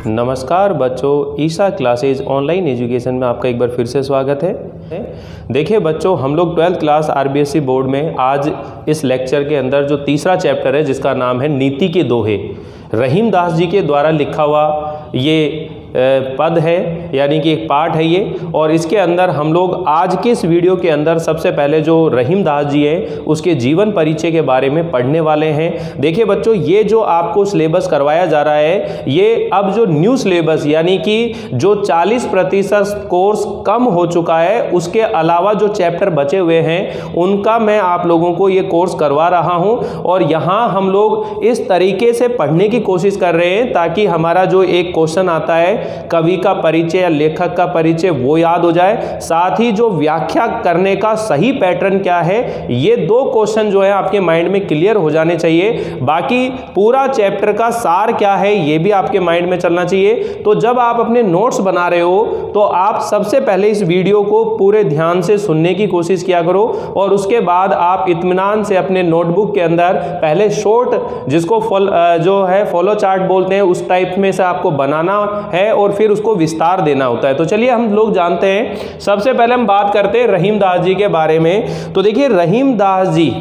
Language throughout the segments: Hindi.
नमस्कार बच्चों, ईशा क्लासेज ऑनलाइन एजुकेशन में आपका एक बार फिर से स्वागत है। देखिए बच्चों, हम लोग 12th क्लास आरबीएसई बोर्ड में आज इस लेक्चर के अंदर जो तीसरा चैप्टर है जिसका नाम है नीति के दोहे, रहीम दास जी के द्वारा लिखा हुआ ये पद है, यानी कि एक पाठ है ये। और इसके अंदर हम लोग आज के इस वीडियो के अंदर सबसे पहले जो रहीम दास जी हैं उसके जीवन परिचय के बारे में पढ़ने वाले हैं। देखिए बच्चों, ये जो आपको सिलेबस करवाया जा रहा है ये अब जो न्यू सिलेबस यानी कि जो 40% कोर्स कम हो चुका है उसके अलावा जो चैप्टर बचे हुए हैं उनका मैं आप लोगों को ये कोर्स करवा रहा हूँ। और यहाँ हम लोग इस तरीके से पढ़ने की कोशिश कर रहे हैं ताकि हमारा जो एक क्वेश्चन आता है कवि का परिचय या लेखक का परिचय वो याद हो जाए, साथ ही जो व्याख्या करने का सही पैटर्न क्या है ये दो क्वेश्चन जो है आपके माइंड में क्लियर हो जाने चाहिए। बाकी पूरा चैप्टर का सार क्या है ये भी आपके माइंड में चलना चाहिए। तो जब आप अपने नोट्स बना रहे हो तो आप सबसे पहले इस वीडियो को पूरे ध्यान से सुनने की कोशिश किया करो और उसके बाद आप इत्मीनान से अपने नोटबुक के अंदर पहले शॉर्ट जिसको जो है फॉलो चार्ट बोलते हैं उस टाइप में से आपको बनाना है और फिर उसको विस्तार देना होता है। तो चलिए हम लोग जानते हैं, सबसे पहले हम बात करते हैं रहीम दास जी के बारे में। तो देखिए, रहीम दास जी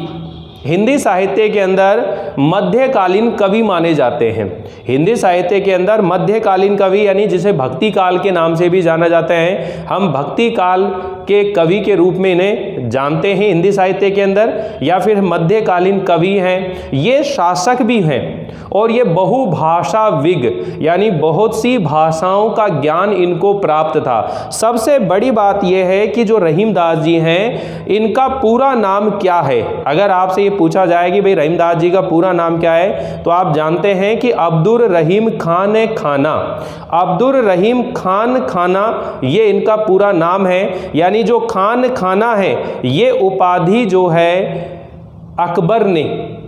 हिंदी साहित्य के अंदर मध्यकालीन कवि माने जाते हैं। हिंदी साहित्य के अंदर मध्यकालीन कवि यानी जिसे भक्ति काल के नाम से भी जाना जाता है, हम भक्ति काल के कवि के रूप में इन्हें जानते हैं हिंदी साहित्य के अंदर, या फिर मध्यकालीन कवि हैं। ये शासक भी हैं और ये बहुभाषा विग यानी बहुत सी भाषाओं का ज्ञान इनको प्राप्त था। सबसे बड़ी बात यह है कि जो रहीम दास जी हैं इनका पूरा नाम क्या है। अगर आपसे ये पूछा जाए कि भाई रहीम दास जी का पूरा नाम क्या है तो आप जानते हैं कि अब्दुर रहीम खान खाना, अब्दुर रहीम खान खाना ये इनका पूरा नाम है। यानी जो खान खाना है ये उपाधि जो है अकबर ने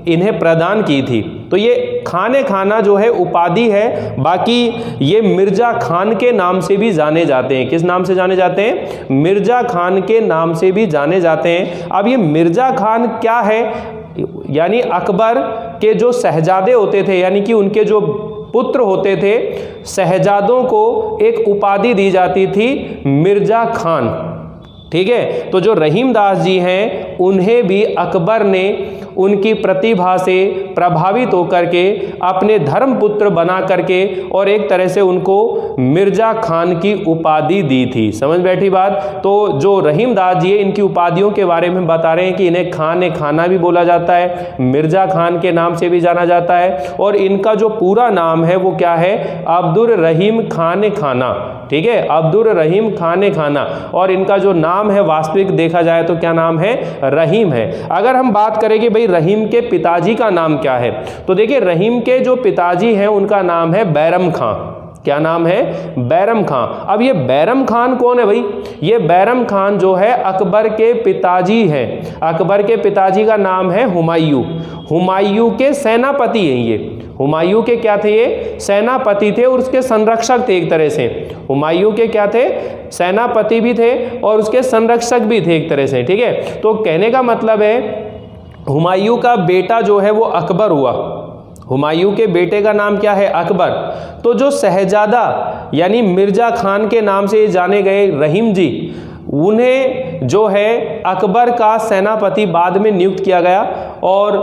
इन्हें प्रदान की थी। तो ये खाने खाना जो है उपाधि है, बाकी ये मिर्जा खान के नाम से भी जाने जाते हैं। किस नाम से जाने जाते हैं? मिर्जा खान के नाम से भी जाने जाते हैं। अब ये मिर्जा खान क्या है? यानी अकबर के जो शहजादे होते थे यानी कि उनके जो पुत्र होते थे, शहजादों को एक उपाधि दी जाती थी मिर्जा खान। ठीक है, तो जो रहीम दास जी हैं उन्हें भी अकबर ने उनकी प्रतिभा से प्रभावित होकर के अपने धर्मपुत्र बना करके और एक तरह से उनको मिर्जा खान की उपाधि दी थी। समझ बैठी बात? तो जो रहीम दास जी है इनकी उपाधियों के बारे में बता रहे हैं कि इन्हें खान खाना भी बोला जाता है, मिर्जा खान के नाम से भी जाना जाता है, और इनका जो पूरा नाम है वो क्या है? अब्दुर रहीम खान खाना। ठीक है, अब्दुर रहीम खान खाना, और इनका जो नाम है वास्तविक देखा जाए तो क्या नाम है? रहीम है। अगर हम बात करें कि भाई रहीम के पिताजी का नाम क्या है, तो देखिए रहीम के जो पिताजी हैं उनका नाम है बैरम खां। क्या नाम है? बैरम खां। अब ये बैरम खान कौन है भाई? ये बैरम खान जो है अकबर के पिताजी हैं। अकबर के पिताजी का नाम है हुमायूं। हुमायूं के सेनापति हैं ये। हुमायूं के क्या थे? ये सेनापति थे और उसके संरक्षक थे एक तरह से। हुमायूं के क्या थे? सेनापति भी थे और उसके संरक्षक भी थे एक तरह से। ठीक है, तो कहने का मतलब है हुमायूं का बेटा जो है वो अकबर हुआ। हुमायूं के बेटे का नाम क्या है? अकबर। तो जो शहजादा यानी मिर्जा खान के नाम से जाने गए रहीम जी, उन्हें जो है अकबर का सेनापति बाद में नियुक्त किया गया और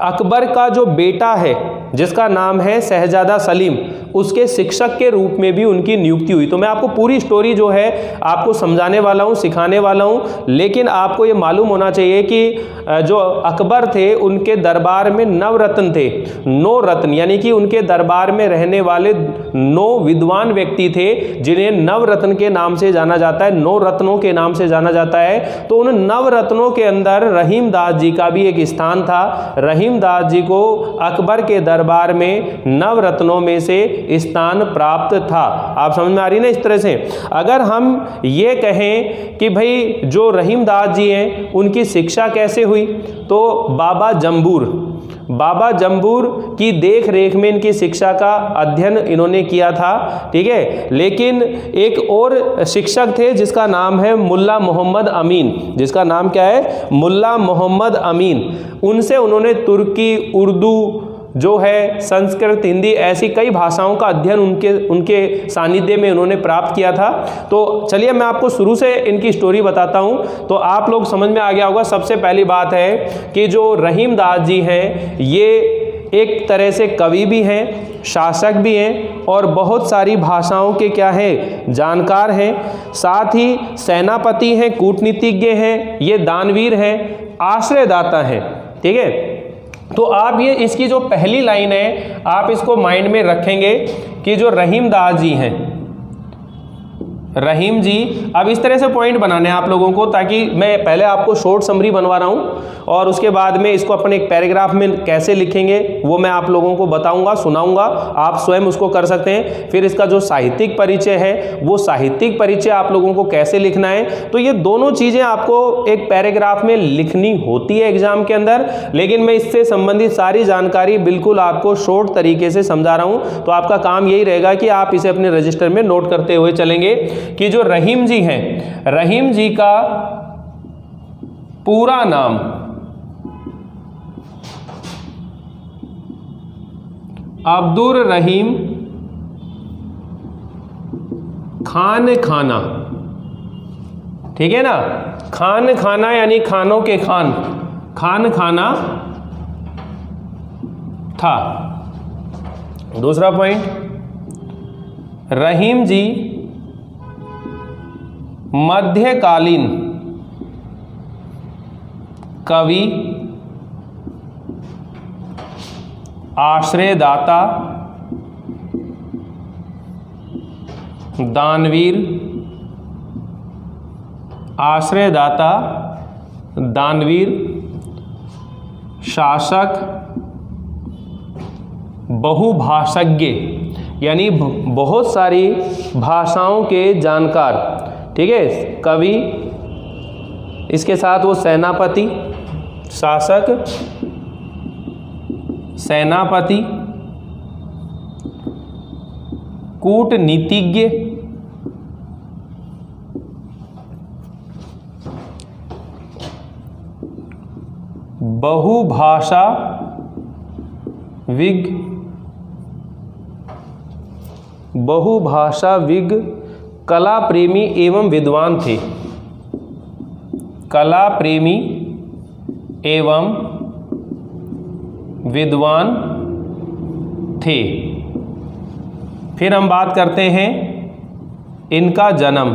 अकबर का जो बेटा है जिसका नाम है शहजादा सलीम, उसके शिक्षक के रूप में भी उनकी नियुक्ति हुई। तो मैं आपको पूरी स्टोरी जो है आपको समझाने वाला हूँ, सिखाने वाला हूँ, लेकिन आपको ये मालूम होना चाहिए कि जो अकबर थे उनके दरबार में नवरत्न थे। 9 रत्न यानी कि उनके दरबार में रहने वाले 9 विद्वान व्यक्ति थे जिन्हें नवरत्न के नाम से जाना जाता है, 9 रत्नों के नाम से जाना जाता है। तो उन नवरत्नों के अंदर रहीम दास जी का भी एक स्थान था। रहीम दास जी को अकबर के दरबार में नवरत्नों में से स्थान प्राप्त था। आप समझ में आ रही ना? इस तरह से अगर हम ये कहें कि भाई जो रहीम दास जी हैं उनकी शिक्षा कैसे हुई, तो बाबा जंबूर की देख रेख में इनकी शिक्षा का अध्ययन इन्होंने किया था। ठीक है, लेकिन एक और शिक्षक थे जिसका नाम है मुल्ला मोहम्मद अमीन। जिसका नाम क्या है? मुल्ला मोहम्मद अमीन। उनसे उन्होंने तुर्की, उर्दू, जो है संस्कृत, हिंदी, ऐसी कई भाषाओं का अध्ययन उनके सानिध्य में उन्होंने प्राप्त किया था। तो चलिए मैं आपको शुरू से इनकी स्टोरी बताता हूँ तो आप लोग समझ में आ गया होगा। सबसे पहली बात है कि जो रहीम दास जी हैं ये एक तरह से कवि भी हैं, शासक भी हैं और बहुत सारी भाषाओं के क्या हैं, जानकार हैं। साथ ही सेनापति हैं, कूटनीतिज्ञ हैं, ये दानवीर हैं, आश्रयदाता हैं। ठीक है, तो आप ये इसकी जो पहली लाइन है आप इसको माइंड में रखेंगे कि जो रहीम दास जी हैं, रहीम जी, अब इस तरह से पॉइंट बनाने हैं आप लोगों को ताकि मैं पहले आपको शॉर्ट समरी बनवा रहा हूँ और उसके बाद में इसको अपने एक पैराग्राफ में कैसे लिखेंगे वो मैं आप लोगों को बताऊंगा, सुनाऊंगा, आप स्वयं उसको कर सकते हैं। फिर इसका जो साहित्यिक परिचय है वो साहित्यिक परिचय आप लोगों को कैसे लिखना है, तो ये दोनों चीज़ें आपको एक पैराग्राफ में लिखनी होती है एग्जाम के अंदर, लेकिन मैं इससे संबंधित सारी जानकारी बिल्कुल आपको शॉर्ट तरीके से समझा रहा हूँ। तो आपका काम यही रहेगा कि आप इसे अपने रजिस्टर में नोट करते हुए चलेंगे कि जो रहीम जी हैं, रहीम जी का पूरा नाम अब्दुल रहीम खान खाना, ठीक है ना, खान खाना यानी खानों के खान, खान खाना था। दूसरा पॉइंट, रहीम जी मध्यकालीन कवि, आश्रयदाता, दानवीर, आश्रयदाता, दानवीर, शासक, बहुभाषज्ञ यानी बहुत सारी भाषाओं के जानकार, ठीक है, कवि, इसके साथ वो सेनापति, शासक, सेनापति, कूटनीतिज्ञ, बहुभाषा विग, कला प्रेमी एवं विद्वान थे, कला प्रेमी एवं विद्वान थे। फिर हम बात करते हैं इनका जन्म,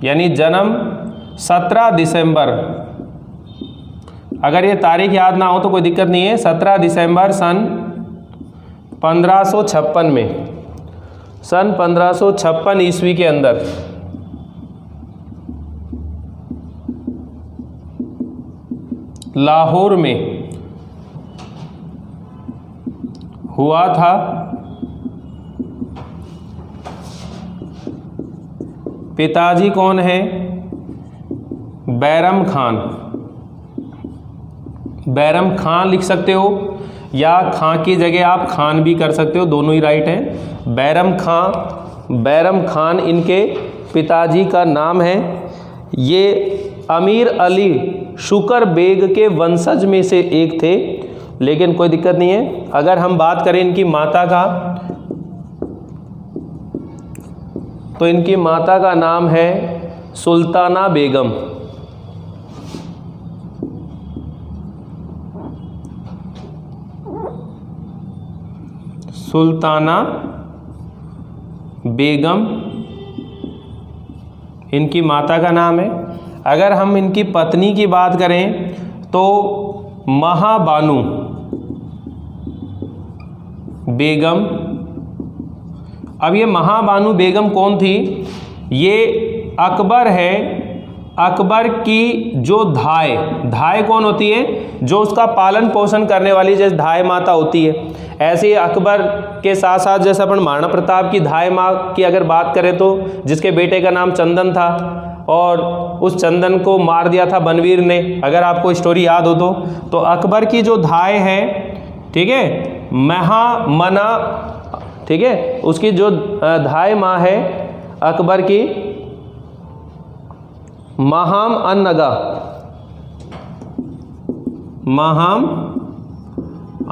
यानी जन्म 17 दिसंबर, अगर ये तारीख याद ना हो तो कोई दिक्कत नहीं है, 17 दिसंबर सन 1556 में, सन 1556 ईस्वी के अंदर लाहौर में हुआ था। पिताजी कौन है? बैरम खान, बैरम खान लिख सकते हो या खां की जगह आप खान भी कर सकते हो, दोनों ही राइट हैं। बैरम खान इनके पिताजी का नाम है। ये अमीर अली शुकर बेग के वंशज में से एक थे, लेकिन कोई दिक्कत नहीं है। अगर हम बात करें इनकी माता का, तो इनकी माता का नाम है सुल्ताना बेगम। सुल्ताना बेगम इनकी माता का नाम है। अगर हम इनकी पत्नी की बात करें तो महाबानू बेगम। अब ये महाबानू बेगम कौन थी? ये अकबर है, अकबर की जो धाय कौन होती है? जो उसका पालन पोषण करने वाली, जैसे धाय माता होती है, ऐसे ही अकबर के साथ साथ जैसे अपन महाराणा प्रताप की धाय माँ की अगर बात करें तो जिसके बेटे का नाम चंदन था और उस चंदन को मार दिया था बनवीर ने, अगर आपको स्टोरी याद हो तो अकबर की जो धाय है, ठीक है, महामना, ठीक है, उसकी जो धाय माँ है अकबर की, महाम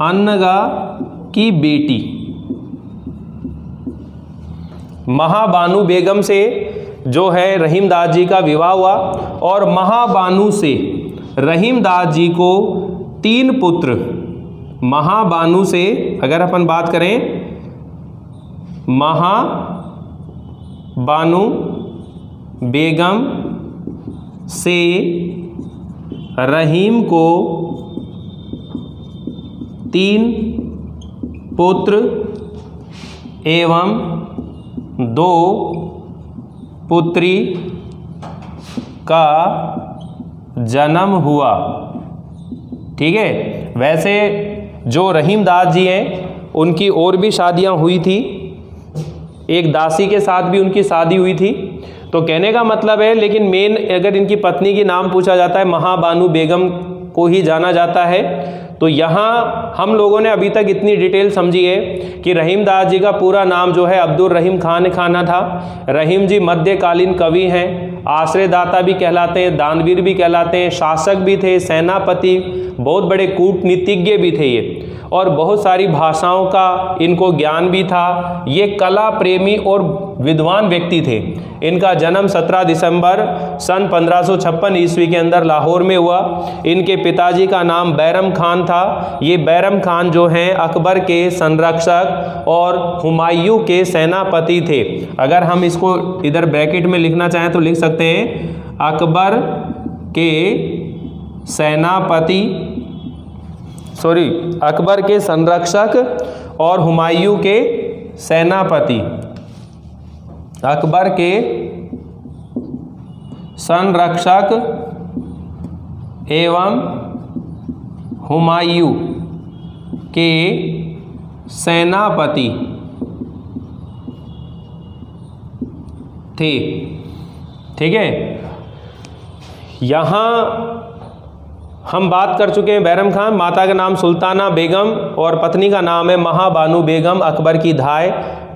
अन्नगा की बेटी महाबानु बेगम से जो है रहीमदास जी का विवाह हुआ और महाबानु से रहीमदास जी को 3 पुत्र, महाबानु से अगर अपन बात करें, महाबानु बेगम से रहीम को 3 पुत्र एवं 2 पुत्री का जन्म हुआ। ठीक है। वैसे जो रहीमदास जी हैं उनकी और भी शादियां हुई थी, एक दासी के साथ भी उनकी शादी हुई थी। तो कहने का मतलब है, लेकिन मेन अगर इनकी पत्नी की नाम पूछा जाता है महाबानु बेगम को ही जाना जाता है। तो यहाँ हम लोगों ने अभी तक इतनी डिटेल समझी है कि रहीमदास जी का पूरा नाम जो है अब्दुल रहीम खान खाना था। रहीम जी मध्यकालीन कवि हैं, आश्रयदाता भी कहलाते हैं, दानवीर भी कहलाते हैं, शासक भी थे, सेनापति, बहुत बड़े कूटनीतिज्ञ भी थे ये, और बहुत सारी भाषाओं का इनको ज्ञान भी था। ये कला प्रेमी और विद्वान व्यक्ति थे। इनका जन्म 17 दिसंबर सन 1556 ईस्वी के अंदर लाहौर में हुआ। इनके पिताजी का नाम बैरम खान था। ये बैरम खान जो हैं अकबर के संरक्षक और हुमायूं के सेनापति थे। अगर हम इसको इधर ब्रैकेट में लिखना चाहें तो लिख सकते हैं अकबर के सेनापति, अकबर के संरक्षक और हुमायूं के सेनापति। अकबर के संरक्षक एवं हुमायूं के सेनापति थे। ठीक है। यहाँ हम बात कर चुके हैं बैरम खान, माता का नाम सुल्ताना बेगम और पत्नी का नाम है महाबानु बेगम, अकबर की धाय।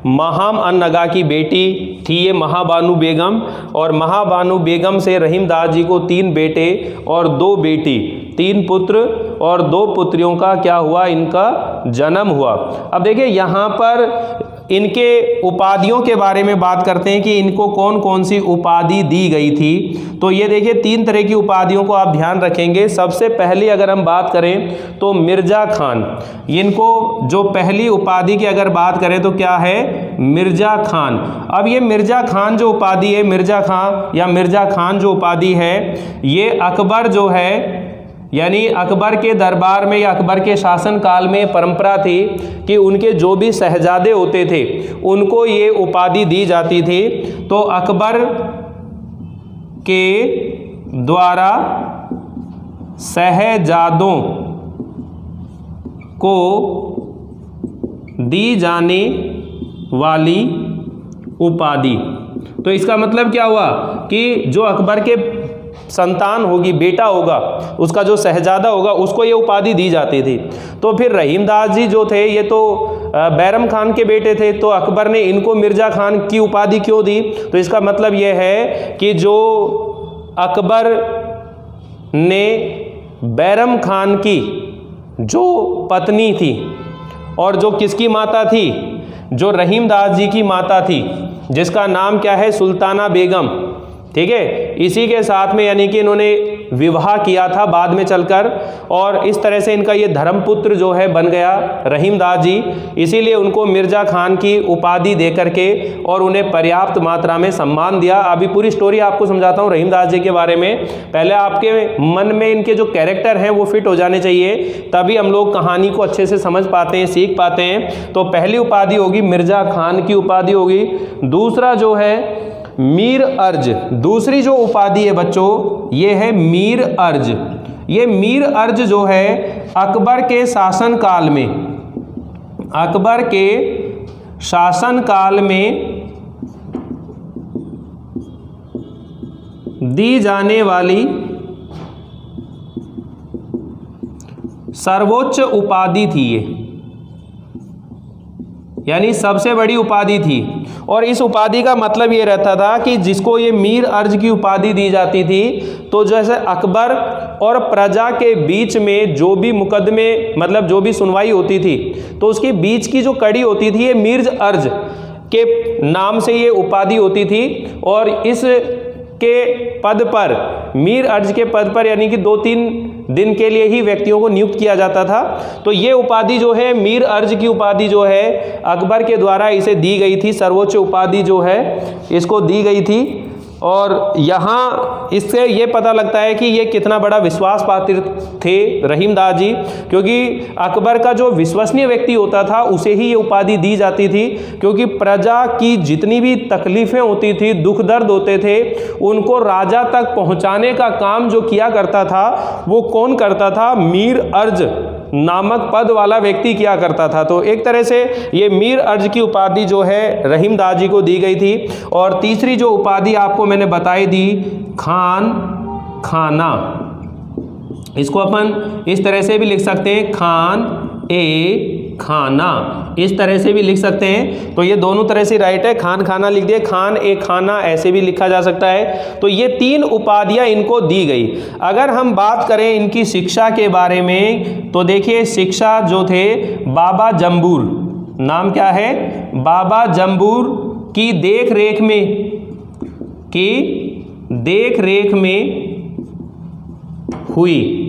महाम अन्नगा की बेटी थी ये महाबानु बेगम, और महाबानु बेगम से रहीमदास जी को 3 बेटे और 2 बेटी, 3 पुत्र और 2 पुत्रियों का क्या हुआ, इनका जन्म हुआ। अब देखिए यहाँ पर इनके उपाधियों के बारे में बात करते हैं कि इनको कौन कौन सी उपाधि दी गई थी। तो ये देखिए 3 तरह की उपाधियों को आप ध्यान रखेंगे। सबसे पहली अगर हम बात करें तो मिर्जा खान, इनको जो पहली उपाधि की अगर बात करें तो क्या है, मिर्जा खान। अब ये मिर्जा खान जो उपाधि है, मिर्जा खान या मिर्जा खान जो उपाधि है, ये अकबर जो है, यानी अकबर के दरबार में या अकबर के शासन काल में परंपरा थी कि उनके जो भी शहजादे होते थे उनको ये उपाधि दी जाती थी। तो अकबर के द्वारा शहजादों को दी जाने वाली उपाधि, तो इसका मतलब क्या हुआ कि जो अकबर के संतान होगी, बेटा होगा, उसका जो शहजादा होगा उसको ये उपाधि दी जाती थी। तो फिर रहीमदास जी जो थे ये तो बैरम खान के बेटे थे, तो अकबर ने इनको मिर्जा खान की उपाधि क्यों दी? तो इसका मतलब ये है कि जो अकबर ने बैरम खान की जो पत्नी थी और जो किसकी माता थी, जो रहीमदास जी की माता थी, जिसका नाम क्या है, सुल्ताना बेगम। ठीक है। इसी के साथ में यानी कि इन्होंने विवाह किया था बाद में चलकर, और इस तरह से इनका ये धर्मपुत्र जो है बन गया रहीमदास जी। इसीलिए उनको मिर्जा खान की उपाधि दे करके और उन्हें पर्याप्त मात्रा में सम्मान दिया। अभी पूरी स्टोरी आपको समझाता हूँ रहीमदास जी के बारे में। पहले आपके मन में इनके जो कैरेक्टर हैं वो फिट हो जाने चाहिए, तभी हम लोग कहानी को अच्छे से समझ पाते हैं, सीख पाते हैं। तो पहली उपाधि होगी मिर्जा खान की उपाधि होगी। दूसरा जो है मीर अर्ज, दूसरी जो उपाधि है बच्चों ये है मीर अर्ज। ये मीर अर्ज जो है अकबर के शासन काल में, अकबर के शासन काल में दी जाने वाली सर्वोच्च उपाधि थी ये, यानी सबसे बड़ी उपाधि थी। और इस उपाधि का मतलब ये रहता था कि जिसको ये मीर अर्ज की उपाधि दी जाती थी, तो जैसे अकबर और प्रजा के बीच में जो भी मुकदमे मतलब जो भी सुनवाई होती थी तो उसके बीच की जो कड़ी होती थी ये मीर्ज अर्ज के नाम से ये उपाधि होती थी। और इस के पद पर मीर अर्ज के पद पर यानी कि 2-3 दिन के लिए ही व्यक्तियों को नियुक्त किया जाता था। तो ये उपाधि जो है मीर अर्ज की उपाधि जो है अकबर के द्वारा इसे दी गई थी, सर्वोच्च उपाधि जो है इसको दी गई थी। और यहाँ इससे ये पता लगता है कि ये कितना बड़ा विश्वास पात्र थे रहीमदास जी, क्योंकि अकबर का जो विश्वसनीय व्यक्ति होता था उसे ही ये उपाधि दी जाती थी, क्योंकि प्रजा की जितनी भी तकलीफ़ें होती थी, दुख दर्द होते थे, उनको राजा तक पहुँचाने का काम जो किया करता था वो कौन करता था? मीर अर्ज नामक पद वाला व्यक्ति किया करता था। तो एक तरह से ये मीर अर्ज की उपाधि जो है रहीमदास जी को दी गई थी। और तीसरी जो उपाधि आपको मैंने बताई दी खान खाना, इसको अपन इस तरह से भी लिख सकते हैं खान ए खाना, इस तरह से भी लिख सकते हैं। तो ये दोनों तरह से राइट है, खान खाना लिख दिए, खान ए खाना ऐसे भी लिखा जा सकता है। तो ये 3 उपाधियां इनको दी गई। अगर हम बात करें इनकी शिक्षा के बारे में तो देखिए शिक्षा जो थे बाबा जम्बूर, नाम क्या है? बाबा जम्बूर की देख रेख में हुई।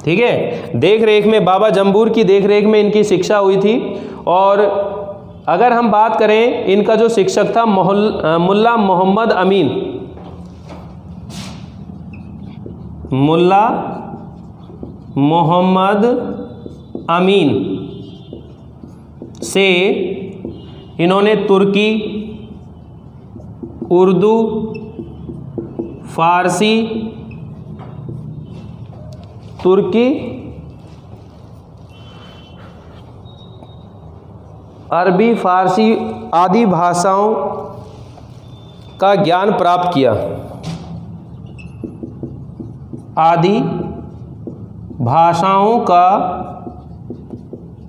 ठीक है, देख रेख में बाबा जम्बूर की देख रेख में इनकी शिक्षा हुई थी। और अगर हम बात करें इनका जो शिक्षक था मुल्ला मोहम्मद अमीन, मुल्ला मोहम्मद अमीन से इन्होंने तुर्की, उर्दू, फारसी, अरबी, फारसी आदि भाषाओं का ज्ञान प्राप्त किया। आदि भाषाओं का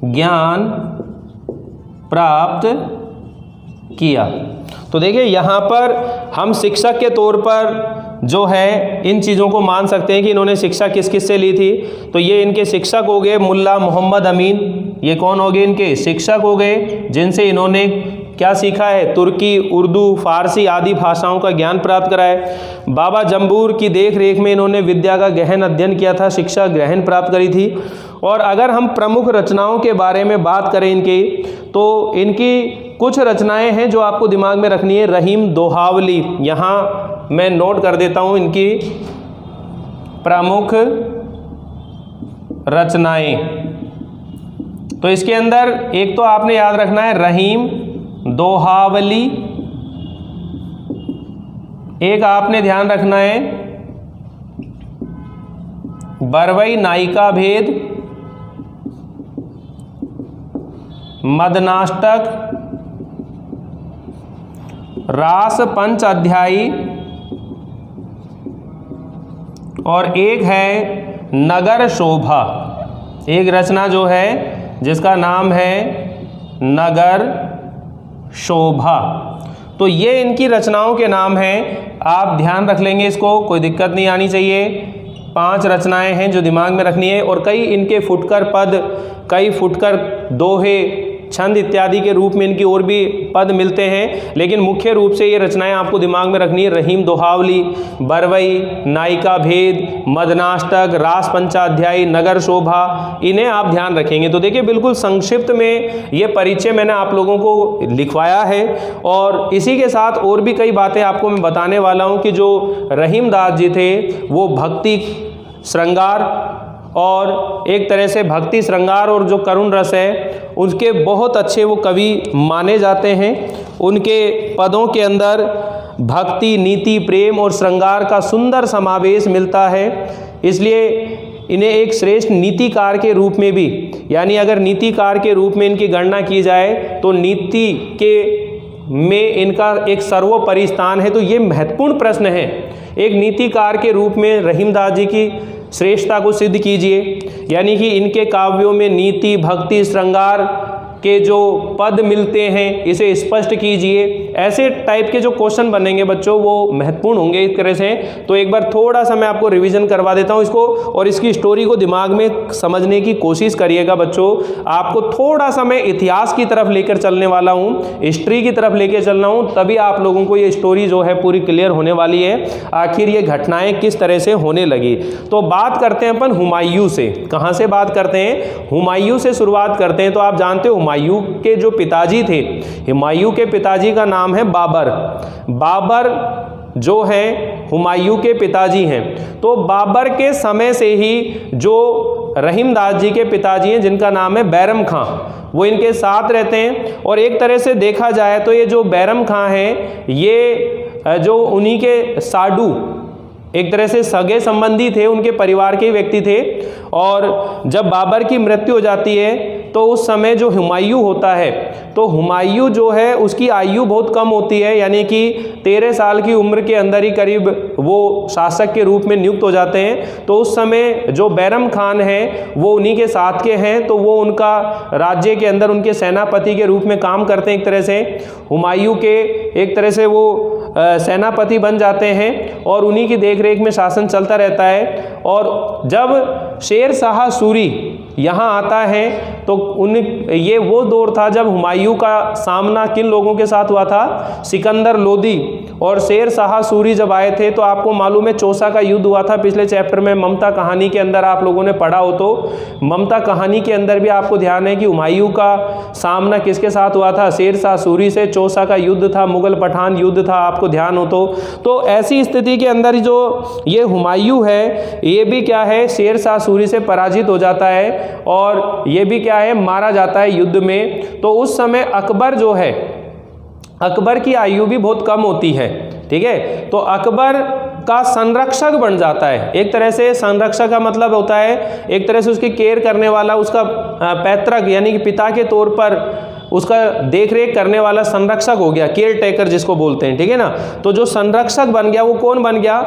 ज्ञान प्राप्त किया। तो देखिए यहाँ पर हम शिक्षक के तौर पर जो है इन चीज़ों को मान सकते हैं कि इन्होंने शिक्षा किस किस से ली थी। तो ये इनके शिक्षक हो गए मुल्ला मोहम्मद अमीन, ये कौन हो गए? इनके शिक्षक हो गए, जिनसे इन्होंने क्या सीखा है? तुर्की, उर्दू, फारसी आदि भाषाओं का ज्ञान प्राप्त करा है। बाबा जम्बूर की देख रेख में इन्होंने विद्या का गहन अध्ययन किया था, शिक्षा ग्रहण प्राप्त करी थी। और अगर हम प्रमुख रचनाओं के बारे में बात करें इनकी, तो इनकी कुछ रचनाएं हैं जो आपको दिमाग में रखनी है। रहीम दोहावली, यहाँ मैं नोट कर देता हूँ इनकी प्रमुख रचनाएं। तो इसके अंदर एक तो आपने याद रखना है रहीम दोहावली, एक आपने ध्यान रखना है बरवई नायिका भेद, मदनाष्टक, रास पंच अध्यायी, और एक है नगर शोभा। एक रचना जो है जिसका नाम है नगर शोभा। तो ये इनकी रचनाओं के नाम हैं, आप ध्यान रख लेंगे, इसको कोई दिक्कत नहीं आनी चाहिए। 5 रचनाएं हैं जो दिमाग में रखनी है। और कई इनके फुटकर पद, कई फुटकर दोहे, छंद इत्यादि के रूप में इनकी और भी पद मिलते हैं, लेकिन मुख्य रूप से ये रचनाएं आपको दिमाग में रखनी है। रहीम दोहावली, बरवई, नायिका भेद, मदनाष्टक, रास पंचाध्यायी, नगर शोभा, इन्हें आप ध्यान रखेंगे। तो देखिए बिल्कुल संक्षिप्त में ये परिचय मैंने आप लोगों को लिखवाया है। और इसी के साथ और भी कई बातें आपको मैं बताने वाला हूँ कि जो रहीमदास जी थे वो भक्ति श्रृंगार और एक तरह से भक्ति श्रृंगार और जो करुण रस है उसके बहुत अच्छे वो कवि माने जाते हैं। उनके पदों के अंदर भक्ति, नीति, प्रेम और श्रृंगार का सुंदर समावेश मिलता है, इसलिए इन्हें एक श्रेष्ठ नीतिकार के रूप में भी, यानी अगर नीतिकार के रूप में इनकी गणना की जाए तो नीति के में इनका एक सर्वोपरि स्थान है। तो ये महत्वपूर्ण प्रश्न है, एक नीतिकार के रूप में रहीमदास जी की श्रेष्ठता को सिद्ध कीजिए, यानी कि इनके काव्यों में नीति, भक्ति, श्रृंगार के जो पद मिलते हैं इसे स्पष्ट कीजिए। ऐसे टाइप के जो क्वेश्चन बनेंगे बच्चों वो महत्वपूर्ण होंगे इस तरह से। तो एक बार थोड़ा सा मैं आपको रिवीजन करवा देता हूँ इसको, और इसकी स्टोरी को दिमाग में समझने की कोशिश करिएगा बच्चों। आपको थोड़ा सा मैं इतिहास की तरफ लेकर चलने वाला हूँ, हिस्ट्री की तरफ लेकर चलना हूँ, तभी आप लोगों को ये स्टोरी जो है पूरी क्लियर होने वाली है, आखिर ये घटनाएं किस तरह से होने लगी। तो बात करते हैं अपन हुमायूं से। कहाँ से बात करते हैं? हुमायूं से शुरुआत करते हैं। तो आप जानते हो हुमायूं के जो पिताजी थे, हुमायूं के पिताजी का नाम है बाबर। बाबर जो है हुमायूं के पिताजी हैं। तो बाबर के समय से ही जो रहीमदास जी के पिताजी हैं जिनका नाम है बैरम खां, वो इनके साथ रहते हैं। और एक तरह से देखा जाए तो ये जो बैरम खां हैं ये जो उन्हीं के साडू एक तरह से सगे संबंधी थे, उनके परिवार के व्यक्ति थे। और जब बाबर की मृत्यु हो जाती है तो उस समय जो हुमायूं होता है, तो हुमायूं जो है उसकी आयु बहुत कम होती है, यानी कि 13 साल की उम्र के अंदर ही करीब वो शासक के रूप में नियुक्त हो जाते हैं। तो उस समय जो बैरम खान है वो उन्हीं के साथ के हैं, तो वो उनका राज्य के अंदर उनके सेनापति के रूप में काम करते हैं। एक तरह से हुमायूं के एक तरह से वो सेनापति बन जाते हैं और उन्हीं की देखरेख में शासन चलता रहता है। और जब शेर शाह सूरी यहाँ आता है तो ये वो दौर था जब हुमायूं का सामना किन लोगों के साथ हुआ था? सिकंदर लोदी और शेर शाह सूरी जब आए थे। तो आपको मालूम है चौसा का युद्ध हुआ था पिछले चैप्टर में, ममता कहानी के अंदर आप लोगों ने पढ़ा हो तो ममता कहानी के अंदर भी आपको ध्यान है कि हुमायूं का सामना किसके साथ हुआ था? शेर शाह सूरी से। चौसा का युद्ध था, मुगल पठान युद्ध था, आपको ध्यान हो तो ऐसी स्थिति के अंदर जो ये हुमायूं है ये भी क्या है? शेर शाह सूरी से पराजित हो जाता है और ये भी क्या है? मारा जाता है युद्ध में। तो उस समय अकबर जो है, अकबर की आयु भी बहुत कम होती है, ठीक है। तो अकबर का संरक्षक बन जाता है। एक तरह से संरक्षक का मतलब होता है एक तरह से उसकी केयर करने वाला, उसका पैतृक यानी कि पिता के तौर पर उसका देखरेख करने वाला संरक्षक हो गया, केयर टेकर जिसको बोलते हैं, ठीक है ना। तो जो संरक्षक बन गया वो कौन बन गया?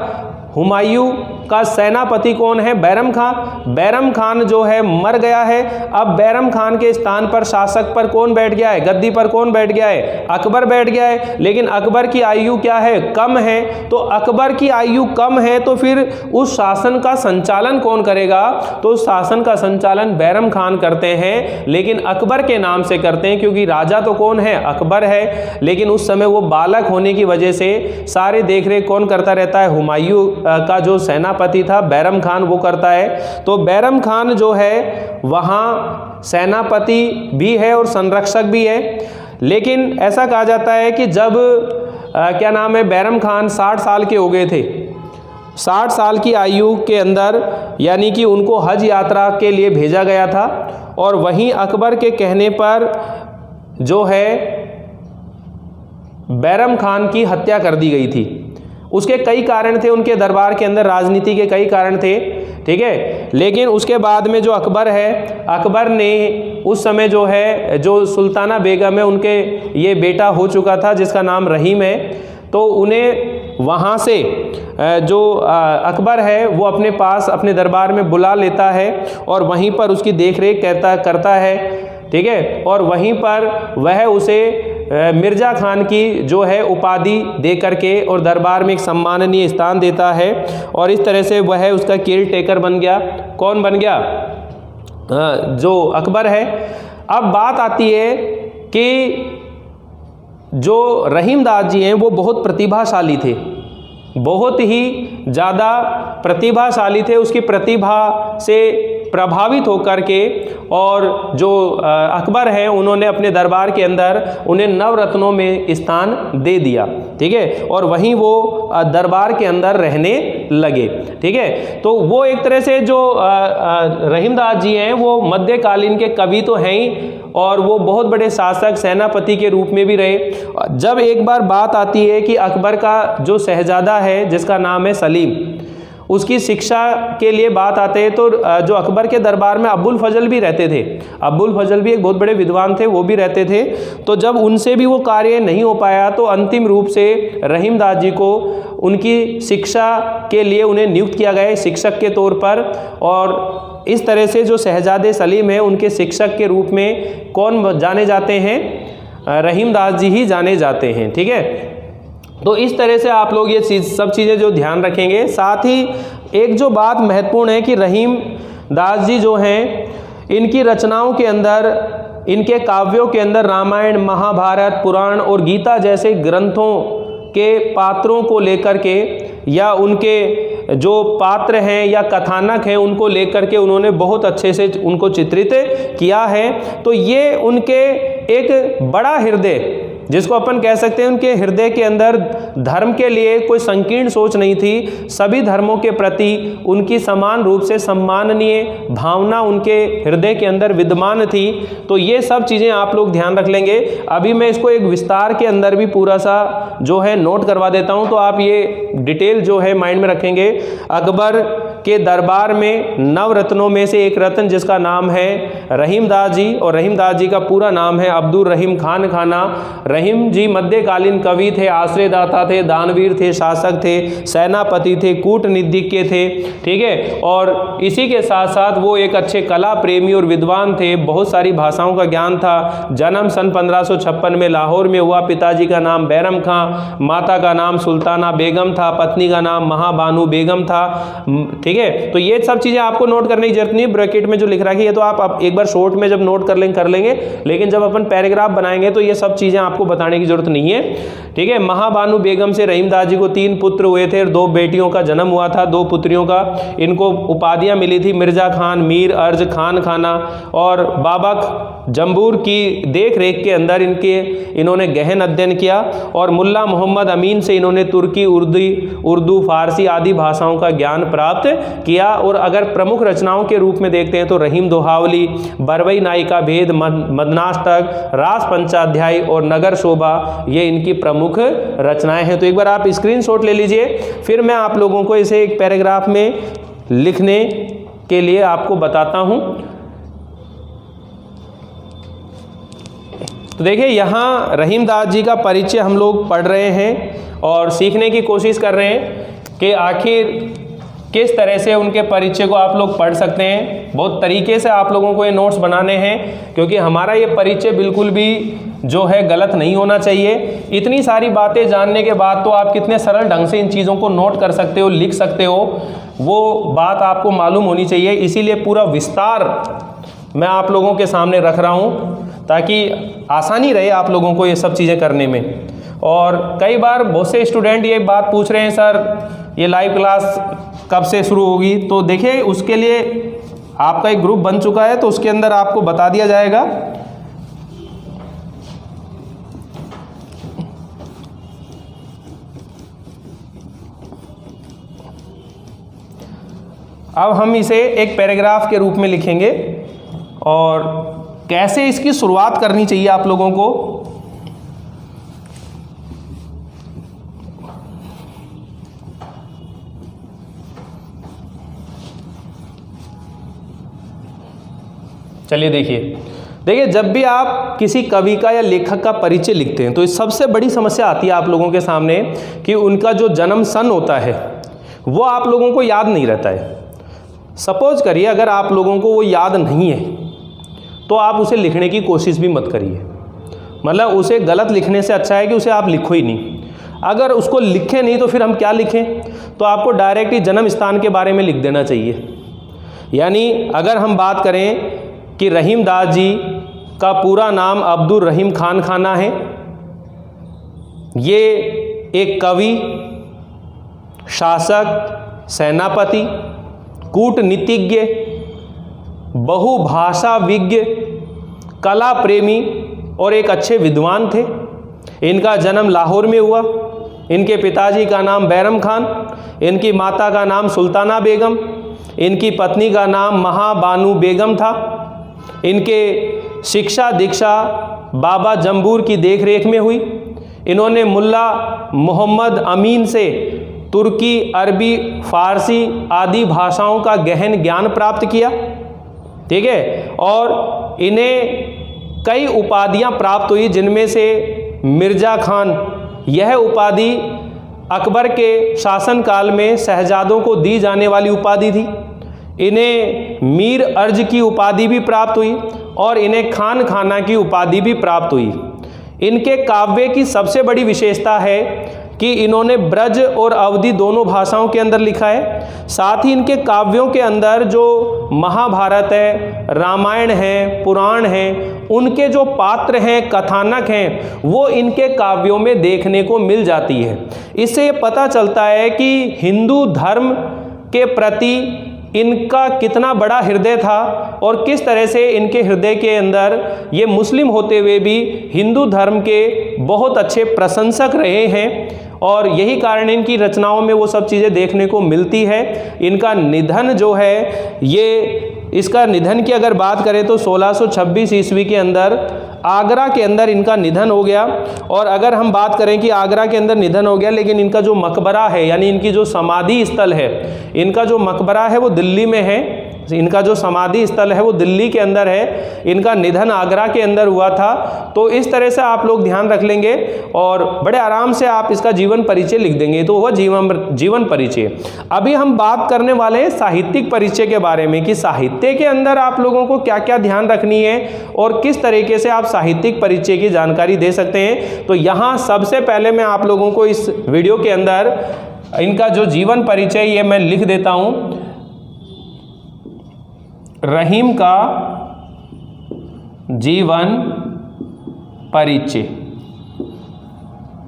हुमायूं का सेनापति कौन है? बैरम खान। बैरम खान जो है मर गया है। अब बैरम खान के स्थान पर शासक पर कौन बैठ गया है? गद्दी पर कौन बैठ गया है? अकबर बैठ गया है। लेकिन अकबर की आयु क्या है? कम है। तो अकबर की आयु कम है तो फिर उस शासन का संचालन कौन करेगा? तो शासन का संचालन बैरम खान करते हैं, लेकिन अकबर के नाम से करते हैं, क्योंकि राजा तो कौन है? अकबर है। लेकिन उस समय वो बालक होने की वजह से सारे देखरेख कौन करता रहता है? हुमायूं का जो सेनापति था बैरम खान वो करता है। तो बैरम खान जो है वहाँ सेनापति भी है और संरक्षक भी है। लेकिन ऐसा कहा जाता है कि जब क्या नाम है बैरम खान 60 साल के हो गए थे, 60 साल की आयु के अंदर, यानी कि उनको हज यात्रा के लिए भेजा गया था। और वहीं अकबर के कहने पर जो है बैरम खान की हत्या कर दी गई थी। उसके कई कारण थे, उनके दरबार के अंदर राजनीति के कई कारण थे, ठीक है। लेकिन उसके बाद में जो अकबर है, अकबर ने उस समय जो है जो सुल्ताना बेगम है उनके ये बेटा हो चुका था जिसका नाम रहीम है। तो उन्हें वहाँ से जो अकबर है वो अपने पास अपने दरबार में बुला लेता है और वहीं पर उसकी देखरेख करता है, ठीक है। और वहीं पर वह उसे मिर्ज़ा खान की जो है उपाधि दे करके और दरबार में एक सम्माननीय स्थान देता है। और इस तरह से वह उसका केयर टेकर बन गया। कौन बन गया? जो अकबर है। अब बात आती है कि जो रहीमदास जी हैं वो बहुत प्रतिभाशाली थे, बहुत ही ज़्यादा प्रतिभाशाली थे। उसकी प्रतिभा से प्रभावित होकर के और जो अकबर हैं उन्होंने अपने दरबार के अंदर उन्हें नवरत्नों में स्थान दे दिया, ठीक है। और वहीं वो दरबार के अंदर रहने लगे, ठीक है। तो वो एक तरह से जो रहीमदास जी हैं वो मध्यकालीन के कवि तो हैं ही, और वो बहुत बड़े शासक सेनापति के रूप में भी रहे। जब एक बार बात आती है कि अकबर का जो शहजादा है जिसका नाम है सलीम, उसकी शिक्षा के लिए बात आते हैं तो जो अकबर के दरबार में अबुल फजल भी रहते थे। अबुल फजल भी एक बहुत बड़े विद्वान थे, वो भी रहते थे। तो जब उनसे भी वो कार्य नहीं हो पाया तो अंतिम रूप से रहीमदास जी को उनकी शिक्षा के लिए उन्हें नियुक्त किया गया शिक्षक के तौर पर। और इस तरह से जो शहजादे सलीम हैं उनके शिक्षक के रूप में कौन जाने जाते हैं? रहीमदास जी ही जाने जाते हैं। ठीक है, तो इस तरह से आप लोग ये सब चीज़ें जो ध्यान रखेंगे। साथ ही एक जो बात महत्वपूर्ण है कि रहीमदास जी जो हैं, इनकी रचनाओं के अंदर, इनके काव्यों के अंदर रामायण, महाभारत, पुराण और गीता जैसे ग्रंथों के पात्रों को लेकर के या उनके जो पात्र हैं या कथानक हैं उनको लेकर के उन्होंने बहुत अच्छे से उनको चित्रित किया है। तो ये उनके एक बड़ा हृदय, जिसको अपन कह सकते हैं, उनके हृदय के अंदर धर्म के लिए कोई संकीर्ण सोच नहीं थी। सभी धर्मों के प्रति उनकी समान रूप से सम्माननीय भावना उनके हृदय के अंदर विद्यमान थी। तो ये सब चीज़ें आप लोग ध्यान रख लेंगे। अभी मैं इसको एक विस्तार के अंदर भी पूरा सा जो है नोट करवा देता हूँ, तो आप ये डिटेल जो है माइंड में रखेंगे। अकबर के दरबार में नवरत्नों में से एक रत्न जिसका नाम है रहीमदास जी, और रहीमदास जी का पूरा नाम है अब्दुल रहीम खान खाना। रहीम जी मध्यकालीन कवि थे, आश्रयदाता थे, दानवीर थे, शासक थे, सेनापति थे, कूटनीतिज्ञ थे। ठीक है, और इसी के साथ साथ वो एक अच्छे कला प्रेमी और विद्वान थे। बहुत सारी भाषाओं का ज्ञान था। जन्म सन 1556 में लाहौर में हुआ। पिताजी का नाम बैरम खां, माता का नाम सुल्ताना बेगम था, पत्नी का नाम महाबानू बेगम था। ठीक है, तो ये सब चीज़ें आपको नोट करने की जरूरत नहीं है। ब्रैकेट में जो लिख रखी है तो आप एक बार शॉर्ट में जब नोट कर लेंगे, लेकिन जब अपन पैराग्राफ बनाएंगे तो ये सब चीज़ें आपको बताने की जरूरत नहीं है। ठीक है, महाबानू बेगम से रहीमदास जी को 3 पुत्र हुए थे और 2 बेटियों का जन्म हुआ था, 2 पुत्रियों का। इनको उपाधियां मिली थी मिर्जा खान, मीर अर्ज, खान खाना। और बाबक जम्बूर की देख रेख के अंदर इन्होंने गहन अध्ययन किया और मुल्ला मोहम्मद अमीन से इन्होंने तुर्की, उर्दू, फारसी आदि भाषाओं का ज्ञान प्राप्त किया। और अगर प्रमुख रचनाओं के रूप में देखते हैं तो रहीम दोहावली, बरवई नायिका भेद, मदनाष्टक, रास पंचाध्याय और नगर शोभा, ये इनकी प्रमुख रचनाएं हैं। तो एक बार आप स्क्रीनशॉट ले लीजिए, फिर मैं आप लोगों को इसे एक पैराग्राफ में लिखने के लिए आपको बताता हूं। तो देखिए, यहाँ रहीमदास जी का परिचय हम लोग पढ़ रहे हैं और सीखने की कोशिश कर रहे हैं कि आखिर किस तरह से उनके परिचय को आप लोग पढ़ सकते हैं। बहुत तरीके से आप लोगों को ये नोट्स बनाने हैं, क्योंकि हमारा ये परिचय बिल्कुल भी जो है गलत नहीं होना चाहिए। इतनी सारी बातें जानने के बाद तो आप कितने सरल ढंग से इन चीज़ों को नोट कर सकते हो, लिख सकते हो, वो बात आपको मालूम होनी चाहिए। इसीलिए पूरा विस्तार मैं आप लोगों के सामने रख रहा हूँ ताकि आसानी रहे आप लोगों को ये सब चीज़ें करने में। और कई बार बहुत से स्टूडेंट ये बात पूछ रहे हैं, सर ये लाइव क्लास कब से शुरू होगी? तो देखिए, उसके लिए आपका एक ग्रुप बन चुका है, तो उसके अंदर आपको बता दिया जाएगा। अब हम इसे एक पैराग्राफ के रूप में लिखेंगे और कैसे इसकी शुरुआत करनी चाहिए आप लोगों को। चलिए देखिए, जब भी आप किसी कवि का या लेखक का परिचय लिखते हैं तो इस सबसे बड़ी समस्या आती है आप लोगों के सामने कि उनका जो जन्म सन होता है वो आप लोगों को याद नहीं रहता है। सपोज करिए अगर आप लोगों को वो याद नहीं है तो आप उसे लिखने की कोशिश भी मत करिए। मतलब उसे गलत लिखने से अच्छा है कि उसे आप लिखो ही नहीं। अगर उसको लिखें नहीं तो फिर हम क्या लिखें? तो आपको डायरेक्ट ही जन्म स्थान के बारे में लिख देना चाहिए। यानी अगर हम बात करें कि रहीमदास जी का पूरा नाम अब्दुल रहीम खान खाना है, ये एक कवि, शासक, सेनापति, कूटनीतिज्ञ, बहुभाषा विज्ञ, कला प्रेमी और एक अच्छे विद्वान थे। इनका जन्म लाहौर में हुआ। इनके पिताजी का नाम बैरम खान, इनकी माता का नाम सुल्ताना बेगम, इनकी पत्नी का नाम महाबानू बेगम था। इनके शिक्षा दीक्षा बाबा जम्बूर की देखरेख में हुई। इन्होंने मुल्ला मोहम्मद अमीन से तुर्की, अरबी, फारसी आदि भाषाओं का गहन ज्ञान प्राप्त किया। ठीक है, और इन्हें कई उपाधियां प्राप्त हुई, जिनमें से मिर्जा खान, यह उपाधि अकबर के शासनकाल में शहजादों को दी जाने वाली उपाधि थी। इन्हें मीर अर्ज की उपाधि भी प्राप्त हुई और इन्हें खान खाना की उपाधि भी प्राप्त हुई। इनके काव्य की सबसे बड़ी विशेषता है कि इन्होंने ब्रज और अवधी दोनों भाषाओं के अंदर लिखा है। साथ ही इनके काव्यों के अंदर जो महाभारत है, रामायण है, पुराण है, उनके जो पात्र हैं, कथानक हैं, वो इनके काव्यों में देखने को मिल जाती है। इससे ये पता चलता है कि हिंदू धर्म के प्रति इनका कितना बड़ा हृदय था और किस तरह से इनके हृदय के अंदर ये मुस्लिम होते हुए भी हिंदू धर्म के बहुत अच्छे प्रशंसक रहे हैं। और यही कारण इनकी रचनाओं में वो सब चीज़ें देखने को मिलती है। इनका निधन जो है, ये इसका निधन की अगर बात करें तो 1626 ईस्वी के अंदर आगरा के अंदर इनका निधन हो गया। और अगर हम बात करें कि आगरा के अंदर निधन हो गया, लेकिन इनका जो मकबरा है, यानी इनकी जो समाधि स्थल है, इनका जो मकबरा है वो दिल्ली में है। इनका जो समाधि स्थल है वो दिल्ली के अंदर है। इनका निधन आगरा के अंदर हुआ था। तो इस तरह से आप लोग ध्यान रख लेंगे और बड़े आराम से आप इसका जीवन परिचय लिख देंगे, तो वह जीवन परिचय। अभी हम बात करने वाले हैं साहित्यिक परिचय के बारे में, कि साहित्य के अंदर आप लोगों को क्या क्या ध्यान रखनी है और किस तरीके से आप साहित्यिक परिचय की जानकारी दे सकते हैं। तो यहाँ सबसे पहले मैं आप लोगों को इस वीडियो के अंदर इनका जो जीवन परिचय ये मैं लिख देता हूँ। रहीम का जीवन परिचय।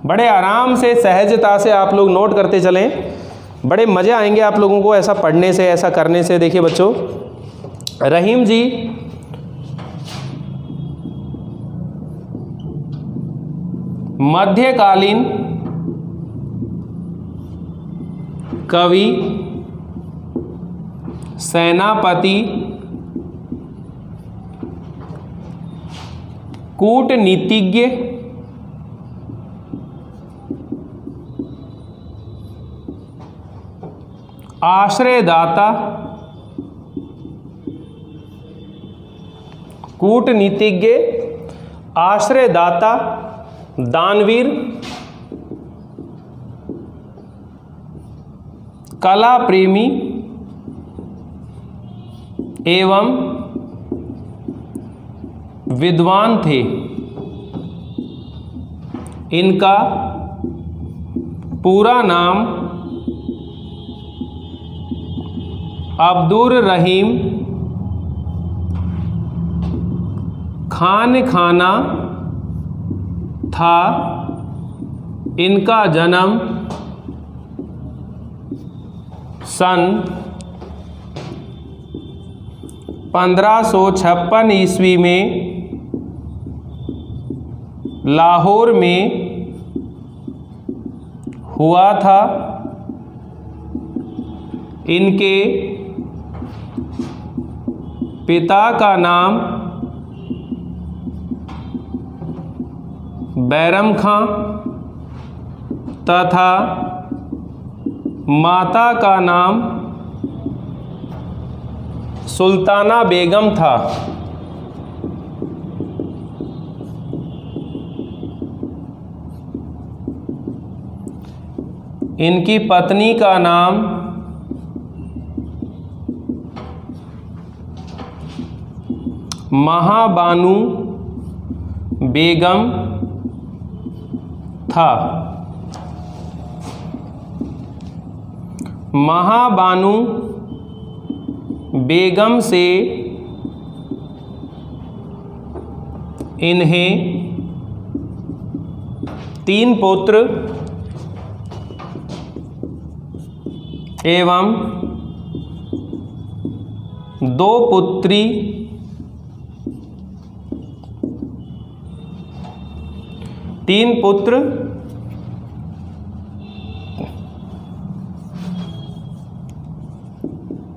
बड़े आराम से, सहजता से आप लोग नोट करते चलें, बड़े मज़े आएंगे आप लोगों को ऐसा पढ़ने से, ऐसा करने से। देखिए बच्चों, रहीम जी मध्यकालीन कवि, सेनापति, कूटनीतिज्ञ, आश्रयदाता, कूटनीतिज्ञ, आश्रयदाता, दानवीर, कला प्रेमी एवं विद्वान थे। इनका पूरा नाम अब्दुर रहीम खान खाना था। इनका जन्म सन 1556 ईस्वी में लाहौर में हुआ था। इनके पिता का नाम बैरम खां तथा माता का नाम सुल्ताना बेगम था। इनकी पत्नी का नाम महाबानू बेगम था। महाबानू बेगम से इन्हें 3 पुत्र एवं 2 पुत्री तीन पुत्र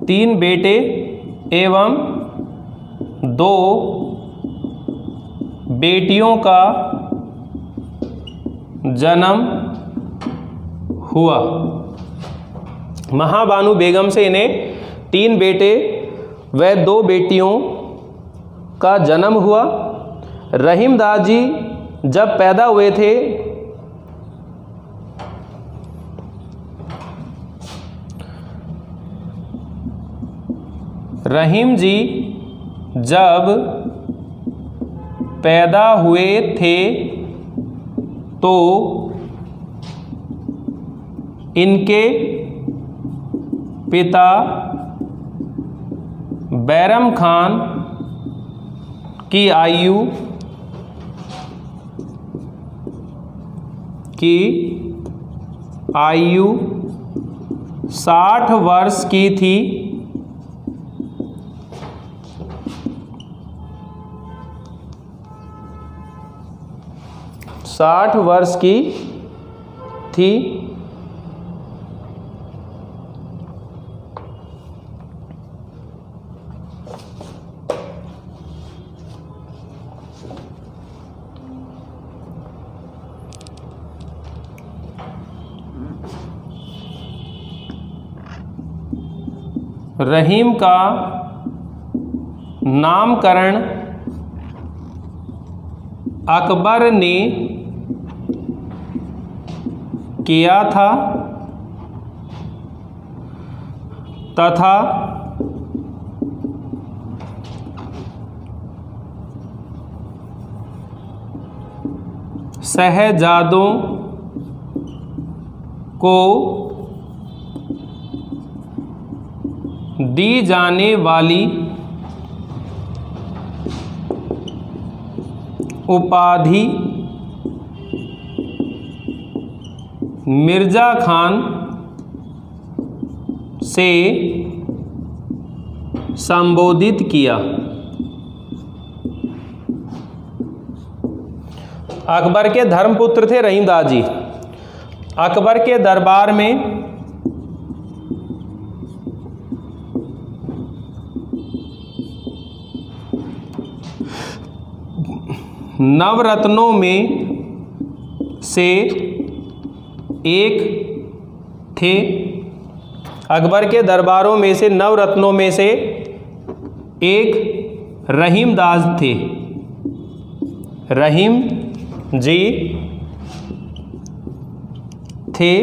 तीन बेटे एवं 2 बेटियों का जन्म हुआ। महाबानू बेगम से इन्हें 3 बेटे व 2 बेटियों का जन्म हुआ। रहीमदास जी जब पैदा हुए थे रहीम जी जब पैदा हुए थे तो इनके पिता बैरम खान की आयु 60 वर्ष की थी। रहीम का नामकरण अकबर ने किया था तथा शहजादों को दी जाने वाली उपाधि मिर्जा खान से संबोधित किया। अकबर के धर्मपुत्र थे रहीमदास जी। अकबर के दरबार में नवरत्नों में से एक थे। अकबर के दरबारों में से नवरत्नों में से एक रहीमदास थे। रहीम जी थे।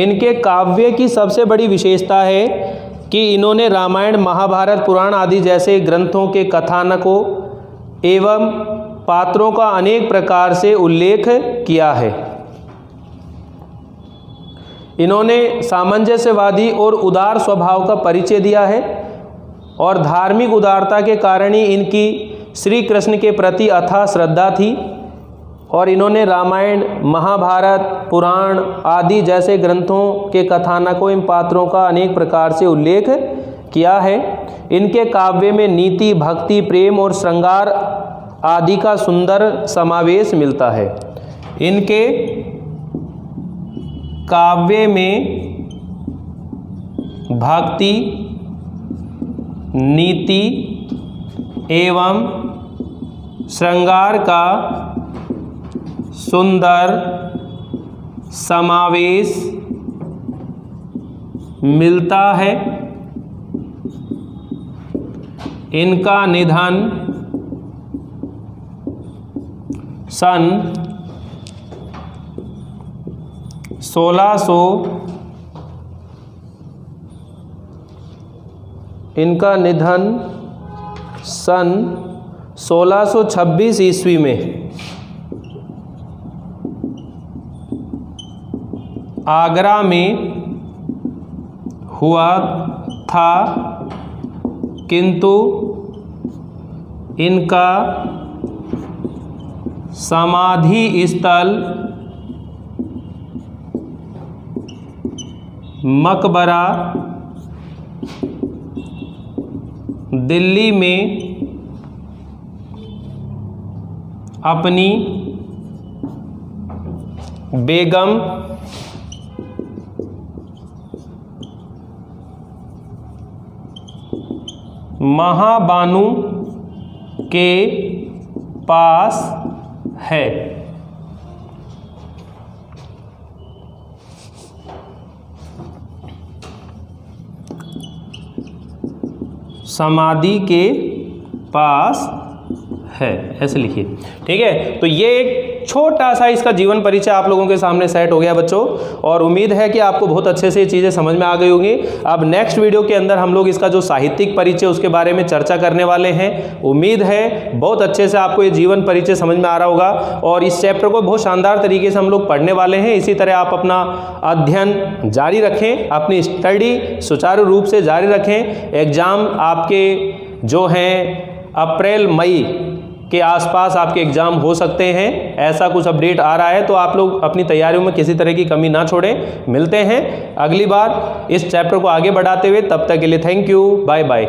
इनके काव्य की सबसे बड़ी विशेषता है कि इन्होंने रामायण, महाभारत, पुराण आदि जैसे ग्रंथों के कथानकों एवं पात्रों का अनेक प्रकार से उल्लेख किया है। इन्होंने सामंजस्यवादी और उदार स्वभाव का परिचय दिया है और धार्मिक उदारता के कारण ही इनकी श्री कृष्ण के प्रति अथाह श्रद्धा थी और इन्होंने रामायण, महाभारत, पुराण आदि जैसे ग्रंथों के कथानकों एवं पात्रों का अनेक प्रकार से उल्लेख किया है। इनके काव्य में नीति, भक्ति, प्रेम और श्रृंगार आदि का सुंदर समावेश मिलता है। इनके काव्य में भक्ति, नीति एवं श्रृंगार का सुंदर समावेश मिलता है। इनका निधन सन 1626 ईस्वी में आगरा में हुआ था, किंतु इनका समाधि स्थल मकबरा दिल्ली में अपनी बेगम महाबानू के पास है। समाधि के पास है, ऐसे लिखिए। ठीक है, तो ये एक छोटा सा इसका जीवन परिचय आप लोगों के सामने सेट हो गया बच्चों, और उम्मीद है कि आपको बहुत अच्छे से ये चीज़ें समझ में आ गई होंगी। अब नेक्स्ट वीडियो के अंदर हम लोग इसका जो साहित्यिक परिचय उसके बारे में चर्चा करने वाले हैं। उम्मीद है बहुत अच्छे से आपको ये जीवन परिचय समझ में आ रहा होगा, और इस चैप्टर को बहुत शानदार तरीके से हम लोग पढ़ने वाले हैं। इसी तरह आप अपना अध्ययन जारी रखें, अपनी स्टडी सुचारू रूप से जारी रखें। एग्ज़ाम आपके जो हैं अप्रैल मई के आसपास आपके एग्ज़ाम हो सकते हैं, ऐसा कुछ अपडेट आ रहा है। तो आप लोग अपनी तैयारियों में किसी तरह की कमी ना छोड़ें। मिलते हैं अगली बार इस चैप्टर को आगे बढ़ाते हुए, तब तक के लिए थैंक यू, बाय बाय।